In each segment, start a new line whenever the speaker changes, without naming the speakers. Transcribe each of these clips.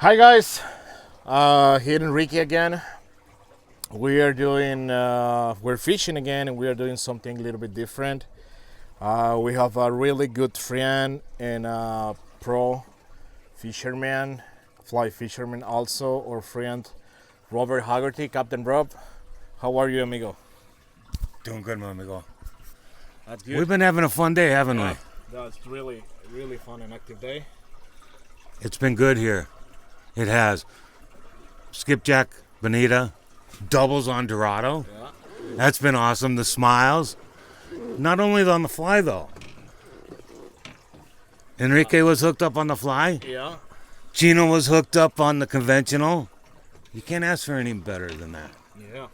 Hi guys, here Enrique again. We are doing, we're fishing again, and we are doing something a little bit different. We have a really good friend and pro fisherman, fly fisherman also, our friend Robert Haggerty, Captain Rob. How are you, amigo?
Doing good, my amigo.
That's good.
We've been having a fun day, haven't we?
That's really, really fun and active day.
It's been good here. It has. Skipjack, bonita, doubles on dorado.
Yeah.
That's been awesome. The smiles. Not only on the fly, though. Enrique was hooked up on the fly.
Yeah.
Chino was hooked up on the conventional. You can't ask for any better than that.
Yeah.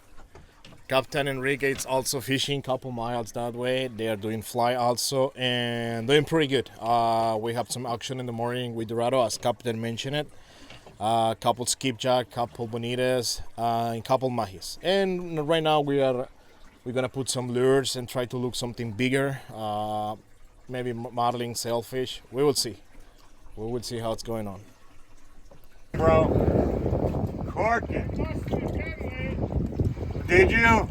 Captain Enrique is also fishing couple miles that way. They are doing fly also and doing pretty good. We have some action in the morning with Dorado, as Captain mentioned it. Couple skipjack, couple bonitas, and couple mahis. And right now we're gonna put some lures and try to look something bigger. Maybe modeling sailfish. We will see. We will see how it's going on.
Bro, corking. Did you?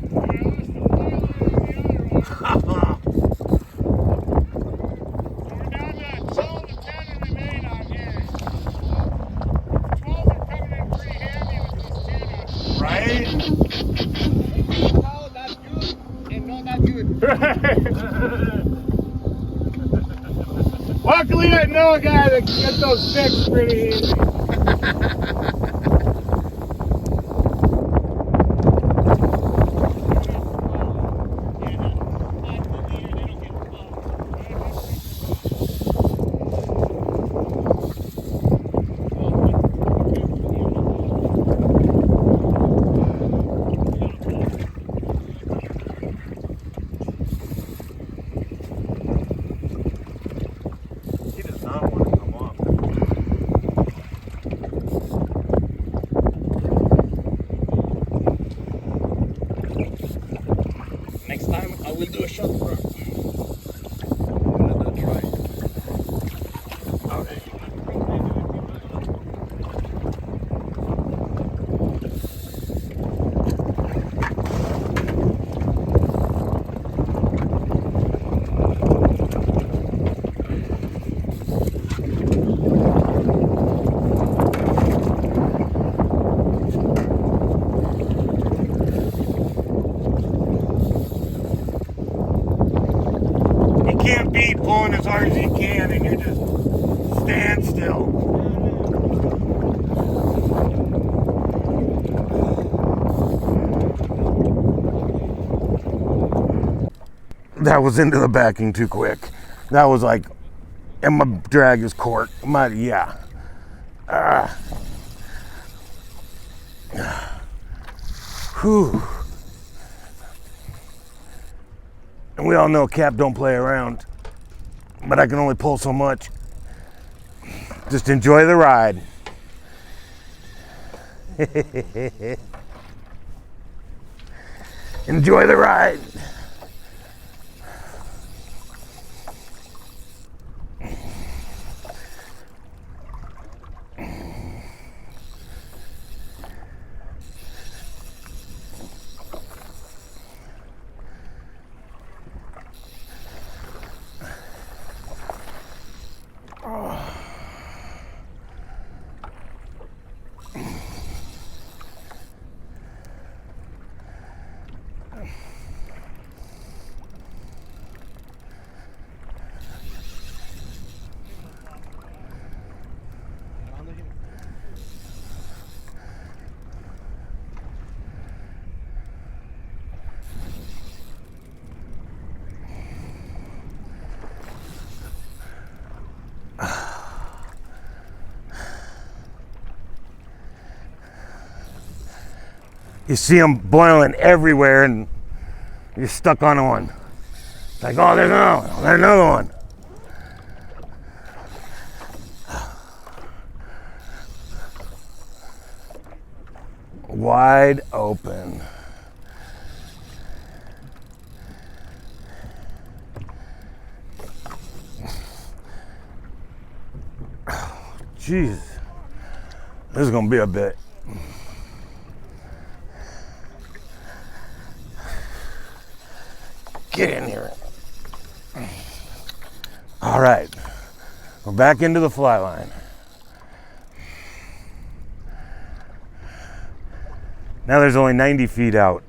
Right?
No, that's good, and not that good.
Luckily, I know a guy that can get those fixed pretty easy.
He does not want to come off.
Next time I will do a shot, bro. I'm gonna try. Okay.
You can't beat pulling as hard as you can and you just stand still. That was into the backing too quick. That was like, and my drag is cork. Yeah. Whew. And we all know Cap don't play around, but I can only pull so much. Just enjoy the ride. Enjoy the ride. You see them boiling everywhere and you're stuck on one. It's like, oh, there's another one. Wide open. Jeez. This is gonna be a bit. Get in here. All right, we're back into the fly line. Now there's only 90 feet out.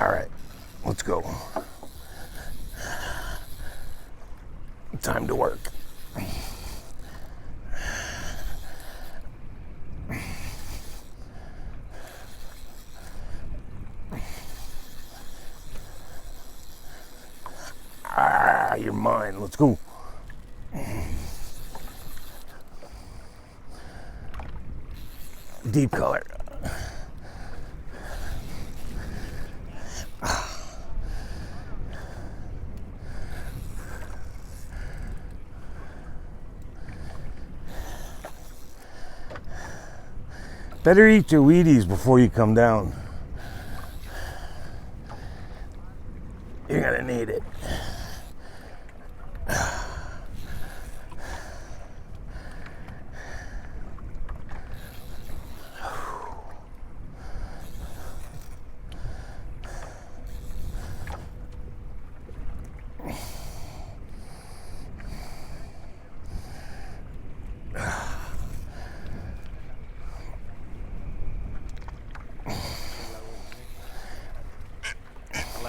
All right, let's go. Time to work. Ah, you're mine. Let's go. Deep color. Better eat your Wheaties before you come down. You're gonna need it.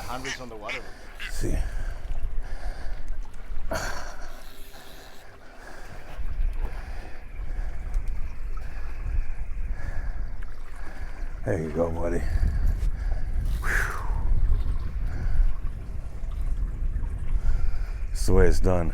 Hundreds on the water.
See. There you go, buddy. Whew. That's the way it's done.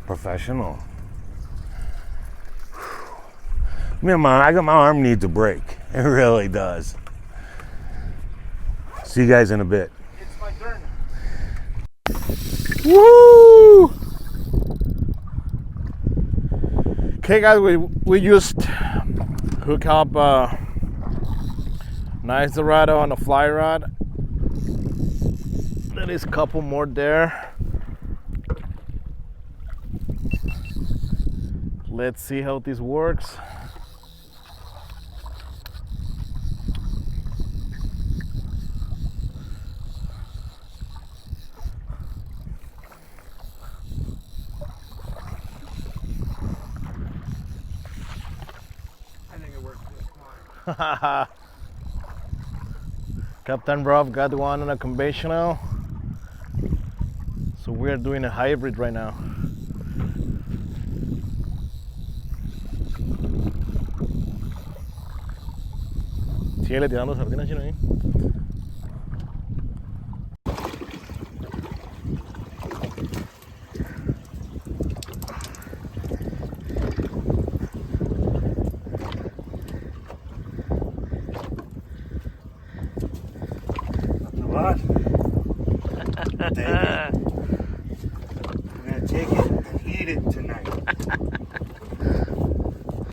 Professional. Man, my arm needs a break. It really does. See you guys in a bit.
It's my turn.
Woo!
Okay, guys, we just hook up a nice dorado on a fly rod. There is a couple more there. Let's see how this works.
I think it works just fine.
Captain Rob got one on a conventional. So we are doing a hybrid right now. Síguele tirando sardinas, chino, ahí.